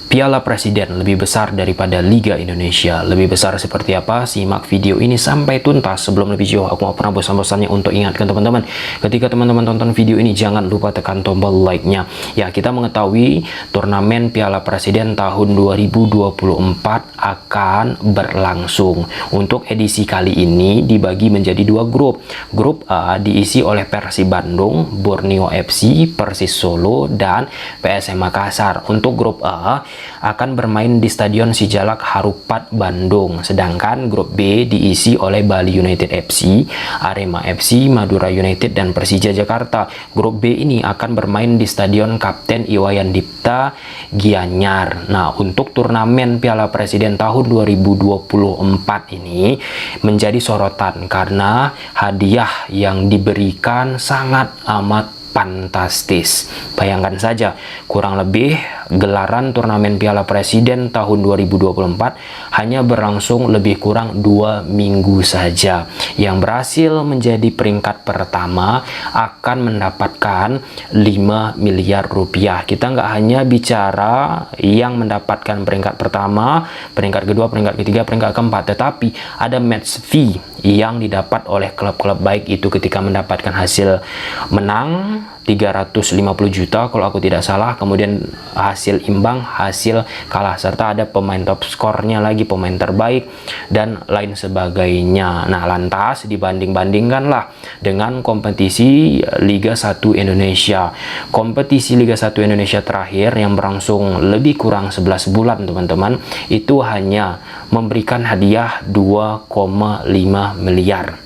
Piala Presiden lebih besar daripada Liga Indonesia. Lebih besar seperti apa? Simak video ini sampai tuntas. Sebelum lebih jauh, aku mau pernah bosan-bosannya untuk ingatkan teman-teman, ketika teman-teman tonton video ini, jangan lupa tekan tombol like-nya. Ya, kita mengetahui turnamen Piala Presiden tahun 2024 akan berlangsung. Untuk edisi kali ini dibagi menjadi dua grup. Grup A diisi oleh Persib Bandung, Borneo FC, Persis Solo, dan PSM Makassar. Untuk grup A akan bermain di Stadion Sijalak Harupat Bandung, sedangkan grup B diisi oleh Bali United FC, Arema FC, Madura United, dan Persija Jakarta. Grup B ini akan bermain di Stadion Kapten Iwayan Dipta Gianyar. Nah, untuk turnamen Piala Presiden tahun 2024 ini menjadi sorotan karena hadiah yang diberikan sangat amat fantastis. Bayangkan saja, kurang lebih gelaran turnamen Piala Presiden tahun 2024 hanya berlangsung lebih kurang 2 minggu saja. Yang berhasil menjadi peringkat pertama akan mendapatkan 5 miliar rupiah. Kita nggak hanya bicara yang mendapatkan peringkat pertama, peringkat kedua, peringkat ketiga, peringkat keempat, tetapi ada match fee yang didapat oleh klub-klub, baik itu ketika mendapatkan hasil menang 350 juta kalau aku tidak salah, kemudian hasil imbang, hasil kalah, serta ada pemain top skornya lagi, pemain terbaik, dan lain sebagainya. Nah, lantas dibanding-bandingkanlah dengan kompetisi Liga 1 Indonesia. Kompetisi Liga 1 Indonesia terakhir yang berlangsung lebih kurang 11 bulan teman-teman, itu hanya memberikan hadiah 2,5 miliar.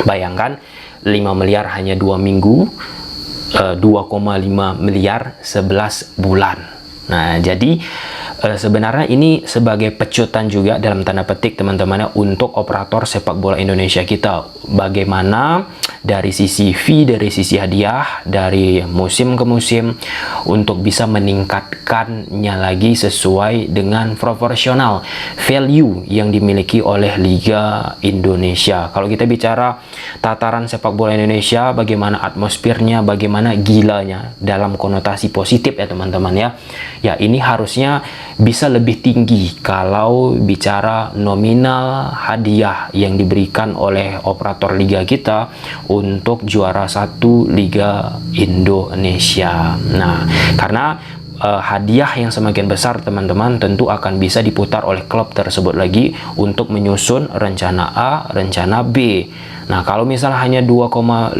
Bayangkan, 5 miliar hanya 2 minggu, 2,5 miliar 11 bulan. Nah, jadi sebenarnya ini sebagai pecutan juga dalam tanda petik teman-teman untuk operator sepak bola Indonesia kita. Bagaimana dari sisi fee, dari sisi hadiah, dari musim ke musim untuk bisa meningkatkannya lagi sesuai dengan proporsional value yang dimiliki oleh Liga Indonesia. Kalau kita bicara tataran sepak bola Indonesia, bagaimana atmosfernya, bagaimana gilanya dalam konotasi positif ya teman-teman ya. Ya, ini harusnya bisa lebih tinggi kalau bicara nominal hadiah yang diberikan oleh operator liga kita untuk juara 1 Liga Indonesia. Nah, karena hadiah yang semakin besar teman-teman tentu akan bisa diputar oleh klub tersebut lagi untuk menyusun rencana A, rencana B. Nah, kalau misalnya hanya 2,5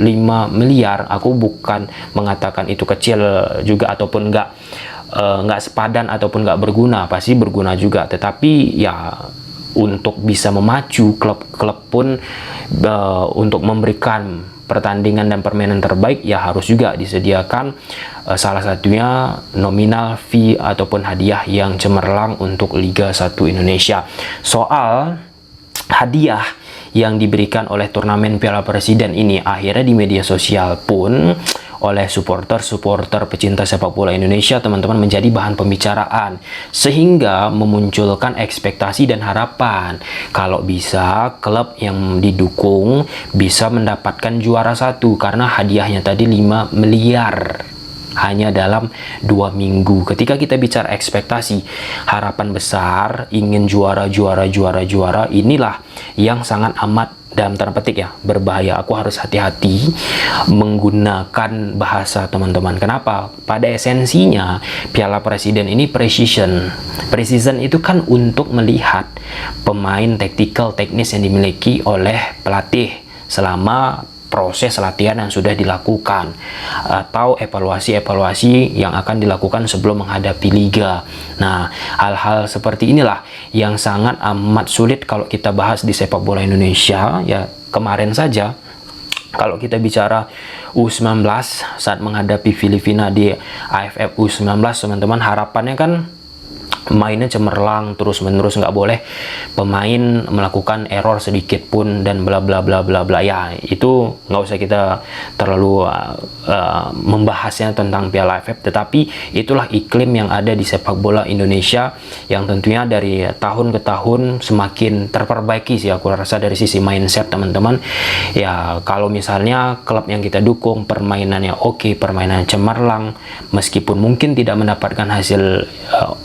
miliar, aku bukan mengatakan itu kecil juga ataupun nggak sepadan ataupun nggak berguna, pasti berguna juga, tetapi ya untuk bisa memacu klub-klub pun untuk memberikan pertandingan dan permainan terbaik, ya harus juga disediakan salah satunya nominal fee ataupun hadiah yang cemerlang untuk Liga 1 Indonesia. Soal hadiah yang diberikan oleh turnamen Piala Presiden ini, akhirnya di media sosial pun oleh supporter-supporter pecinta sepak bola Indonesia teman-teman menjadi bahan pembicaraan, sehingga memunculkan ekspektasi dan harapan kalau bisa klub yang didukung bisa mendapatkan juara 1 karena hadiahnya tadi 5 miliar hanya dalam 2 minggu. Ketika kita bicara ekspektasi, harapan besar, ingin juara, inilah yang sangat amat dalam tanda petik ya berbahaya. Aku harus hati-hati menggunakan bahasa teman-teman. Kenapa? Pada esensinya Piala Presiden ini precision itu kan untuk melihat pemain taktikal, teknis yang dimiliki oleh pelatih selama proses latihan yang sudah dilakukan, atau evaluasi yang akan dilakukan sebelum menghadapi liga. Nah, hal-hal seperti inilah yang sangat amat sulit kalau kita bahas di sepak bola Indonesia. Ya, kemarin saja kalau kita bicara U19 saat menghadapi Filipina di AFF U19 teman-teman, harapannya kan mainnya cemerlang terus menerus, nggak boleh pemain melakukan error sedikit pun dan bla bla bla bla bla. Ya itu nggak usah kita terlalu membahasnya tentang Piala AFF, tetapi itulah iklim yang ada di sepak bola Indonesia yang tentunya dari tahun ke tahun semakin terperbaiki sih aku rasa dari sisi mindset teman-teman. Ya kalau misalnya klub yang kita dukung permainannya oke, permainan cemerlang, meskipun mungkin tidak mendapatkan hasil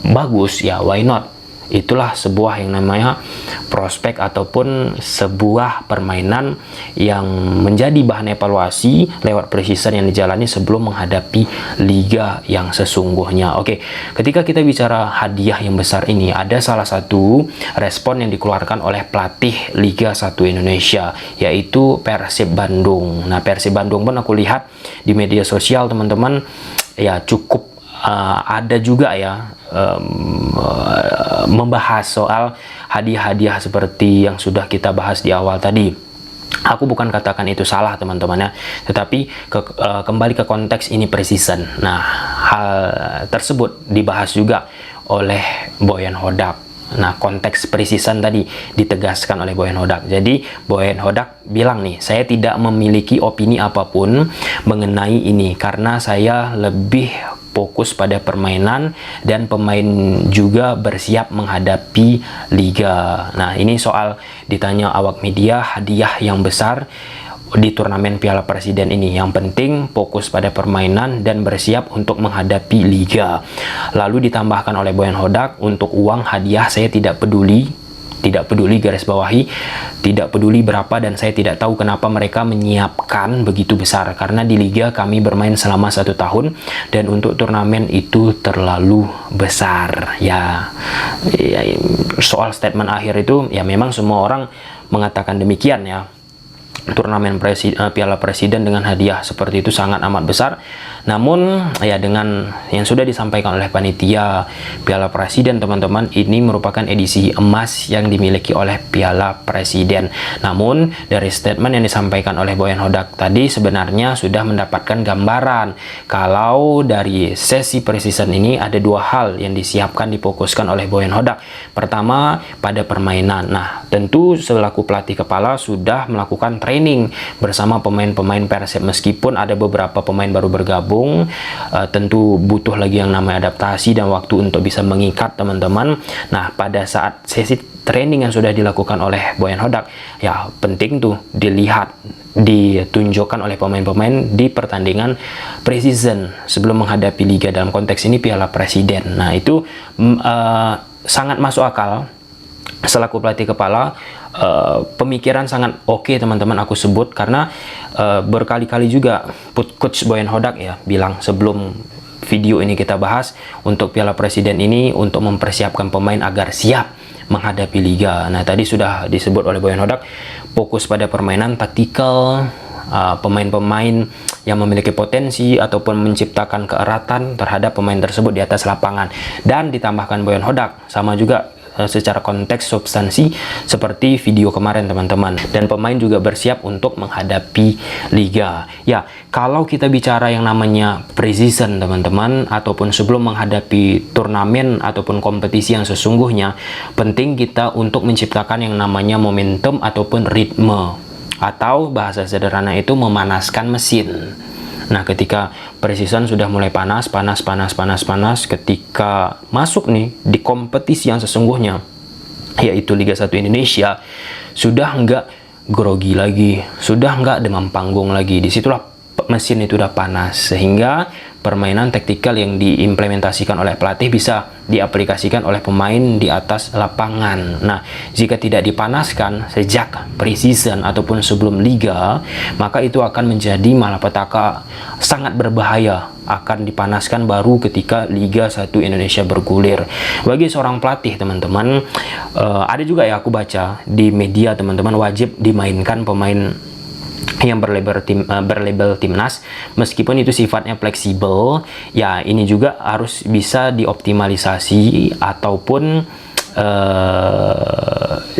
bagus, ya why not. Itulah sebuah yang namanya prospek ataupun sebuah permainan yang menjadi bahan evaluasi lewat preseason yang dijalani sebelum menghadapi liga yang sesungguhnya. Oke, ketika kita bicara hadiah yang besar ini, ada salah satu respon yang dikeluarkan oleh pelatih Liga 1 Indonesia, yaitu Persib Bandung. Nah, Persib Bandung pun aku lihat di media sosial teman-teman, ya cukup ada juga ya membahas soal hadiah-hadiah seperti yang sudah kita bahas di awal tadi. Aku bukan katakan itu salah teman-teman ya, tetapi kembali ke konteks ini preseason. Nah, hal tersebut dibahas juga oleh Boyan Hodak. Nah, konteks preseason tadi ditegaskan oleh Boyan Hodak. Jadi, Boyan Hodak bilang nih, saya tidak memiliki opini apapun mengenai ini karena saya lebih fokus pada permainan dan pemain juga bersiap menghadapi liga. Nah, ini soal ditanya awak media hadiah yang besar di turnamen Piala Presiden ini. Yang penting fokus pada permainan dan bersiap untuk menghadapi liga. Lalu ditambahkan oleh Boyan Hodak, untuk uang hadiah saya tidak peduli, garis bawahi, tidak peduli berapa, dan saya tidak tahu kenapa mereka menyiapkan begitu besar, karena di liga kami bermain selama 1 tahun dan untuk turnamen itu terlalu besar. Ya, soal statement akhir itu ya memang semua orang mengatakan demikian ya. Turnamen Piala Presiden dengan hadiah seperti itu sangat amat besar. Namun ya dengan yang sudah disampaikan oleh panitia Piala Presiden teman-teman, ini merupakan edisi emas yang dimiliki oleh Piala Presiden. Namun dari statement yang disampaikan oleh Boyan Hodak tadi sebenarnya sudah mendapatkan gambaran kalau dari sesi preseason ini ada 2 hal yang disiapkan, difokuskan oleh Boyan Hodak. Pertama, pada permainan. Nah, tentu selaku pelatih kepala sudah melakukan training bersama pemain-pemain Persib, meskipun ada beberapa pemain baru bergabung, tentu butuh lagi yang namanya adaptasi dan waktu untuk bisa mengikat teman-teman. Nah, pada saat sesi training yang sudah dilakukan oleh Boyan Hodak, ya penting tuh dilihat, ditunjukkan oleh pemain-pemain di pertandingan preseason sebelum menghadapi liga, dalam konteks ini Piala Presiden. Nah, itu sangat masuk akal. Selaku pelatih kepala, pemikiran sangat oke teman-teman aku sebut, karena berkali-kali juga Coach Boyan Hodak ya bilang sebelum video ini kita bahas, untuk Piala Presiden ini untuk mempersiapkan pemain agar siap menghadapi liga. Nah, tadi sudah disebut oleh Boyan Hodak, fokus pada permainan taktikal, pemain-pemain yang memiliki potensi ataupun menciptakan keeratan terhadap pemain tersebut di atas lapangan. Dan ditambahkan Boyan Hodak sama juga secara konteks substansi seperti video kemarin teman-teman, dan pemain juga bersiap untuk menghadapi liga. Ya, kalau kita bicara yang namanya preseason teman-teman, ataupun sebelum menghadapi turnamen ataupun kompetisi yang sesungguhnya, penting kita untuk menciptakan yang namanya momentum ataupun ritme, atau bahasa sederhana itu memanaskan mesin. Nah, ketika preseason sudah mulai panas, ketika masuk nih di kompetisi yang sesungguhnya, yaitu Liga 1 Indonesia, sudah nggak grogi lagi, sudah nggak demam panggung lagi. Disitulah mesin itu udah panas, sehingga permainan taktikal yang diimplementasikan oleh pelatih bisa diaplikasikan oleh pemain di atas lapangan. Nah, jika tidak dipanaskan sejak preseason ataupun sebelum liga, maka itu akan menjadi malapetaka sangat berbahaya, akan dipanaskan baru ketika Liga 1 Indonesia bergulir. Bagi seorang pelatih teman-teman, ada juga ya aku baca di media teman-teman, wajib dimainkan pemain yang berlabel timnas, meskipun itu sifatnya fleksibel. Ya, ini juga harus bisa dioptimalisasi ataupun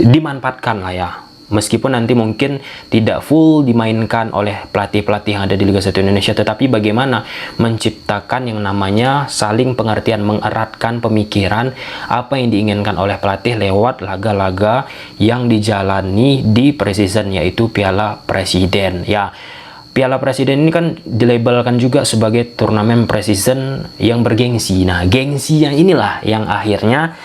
dimanfaatkan lah ya Meskipun nanti mungkin tidak full dimainkan oleh pelatih-pelatih yang ada di Liga 1 Indonesia, tetapi bagaimana menciptakan yang namanya saling pengertian, mengeratkan pemikiran apa yang diinginkan oleh pelatih lewat laga-laga yang dijalani di preseason, yaitu Piala Presiden. Ya, Piala Presiden ini kan dilabelkan juga sebagai turnamen preseason yang bergengsi. Nah, gengsi yang inilah yang akhirnya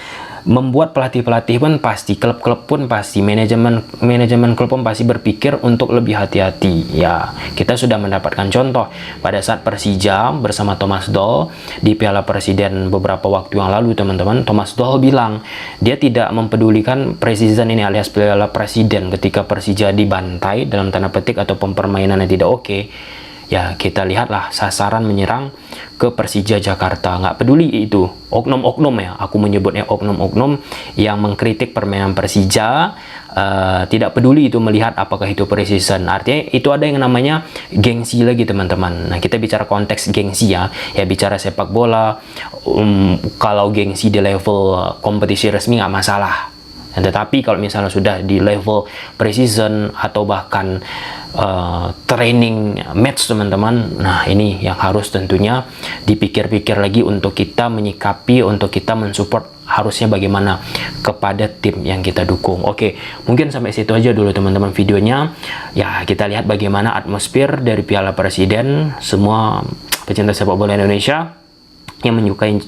membuat pelatih-pelatih pun pasti, klub-klub pun pasti, manajemen klub pun pasti berpikir untuk lebih hati-hati. Ya, kita sudah mendapatkan contoh pada saat Persija bersama Thomas Doll di Piala Presiden beberapa waktu yang lalu, teman-teman. Thomas Doll bilang dia tidak mempedulikan preseason ini alias Piala Presiden ketika Persija dibantai dalam tanda petik atau permainannya tidak oke. Ya, kita lihatlah sasaran menyerang ke Persija Jakarta. Nggak peduli itu oknum-oknum, ya, aku menyebutnya oknum-oknum yang mengkritik permainan Persija, tidak peduli itu melihat apakah itu preseason. Artinya itu ada yang namanya gengsi lagi, teman-teman. Nah, kita bicara konteks gengsi, ya bicara sepak bola. Kalau gengsi di level kompetisi resmi nggak masalah. Tetapi kalau misalnya sudah di level preseason atau bahkan training match, teman-teman, nah ini yang harus tentunya dipikir-pikir lagi untuk kita menyikapi, untuk kita mensupport harusnya bagaimana kepada tim yang kita dukung. Oke, mungkin sampai situ aja dulu, teman-teman, videonya. Ya, kita lihat bagaimana atmosfer dari Piala Presiden. Semua pecinta sepak bola Indonesia yang menyukai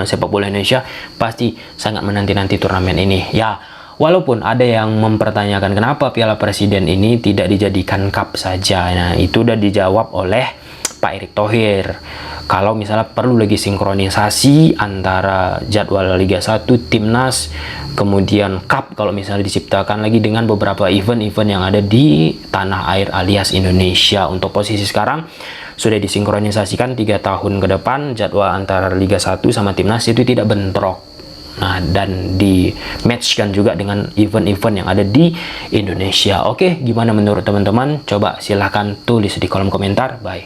sepak bola Indonesia pasti sangat menanti-nanti turnamen ini. Ya, walaupun ada yang mempertanyakan kenapa Piala Presiden ini tidak dijadikan cup saja. Nah, itu udah dijawab oleh Pak Erick Thohir. Kalau misalnya perlu lagi sinkronisasi antara jadwal Liga 1, Timnas, kemudian cup kalau misalnya diciptakan lagi dengan beberapa event-event yang ada di tanah air alias Indonesia. Untuk posisi sekarang sudah disinkronisasikan 3 tahun ke depan, jadwal antara Liga 1 sama Timnas itu tidak bentrok. Nah, dan di matchkan juga dengan event-event yang ada di Indonesia. Oke, gimana menurut teman-teman? Coba silahkan tulis di kolom komentar. Bye.